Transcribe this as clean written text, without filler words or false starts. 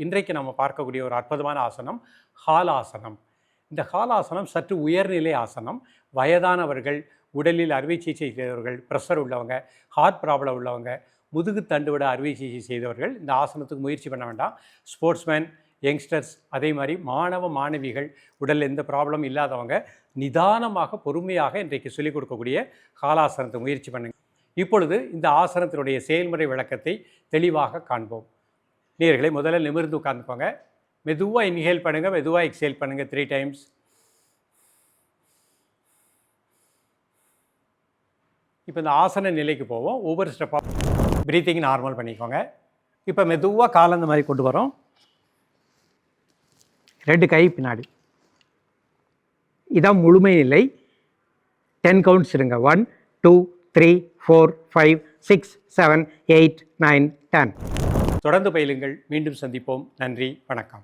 இன்றைக்கு நம்ம பார்க்கக்கூடிய ஒரு அற்புதமான ஆசனம் ஹாலாசனம். இந்த ஹாலாசனம் சற்று உயர்நிலை ஆசனம். வயதானவர்கள், உடலில் அறுவை சிகிச்சை செய்தவர்கள், ப்ரெஷர் உள்ளவங்க, ஹார்ட் ப்ராப்ளம் உள்ளவங்க, முதுகு தண்டுவிட அறுவை சிகிச்சை செய்தவர்கள் இந்த ஆசனத்துக்கு முயற்சி பண்ண வேண்டாம். ஸ்போர்ட்ஸ்மேன், யங்ஸ்டர்ஸ், அதே மாதிரி மாணவ மாணவிகள், உடலில் எந்த ப்ராப்ளம் இல்லாதவங்க நிதானமாக பொறுமையாக இன்றைக்கு சொல்லிக் கொடுக்கக்கூடிய ஹாலாசனத்தை முயற்சி பண்ணுங்கள். இப்பொழுது இந்த ஆசனத்தினுடைய செயல்முறை விளக்கத்தை தெளிவாக காண்போம். நேயர்களே, முதல்ல நிமிர்ந்து உட்கார்ந்துக்கோங்க. மெதுவாக இன்ஹேல் பண்ணுங்கள், மெதுவாக எக்ஸேல் பண்ணுங்கள் 3 டைம்ஸ். இப்போ இந்த ஆசன நிலைக்கு போவோம். ஒவ்வொரு ஸ்டெப்பாக ப்ரீத்திங் நார்மல் பண்ணிக்கோங்க. இப்போ மெதுவாக கால் அந்த மாதிரி கொண்டு வரோம். 2 கை பின்னாடி. இதான் முழுமை நிலை. 10 கவுண்ட்ஸ் இருங்க. 1 2 3 4 5 6 7 8 9 10. தொடர்ந்து பயிலுங்கள். மீண்டும் சந்திப்போம். நன்றி, வணக்கம்.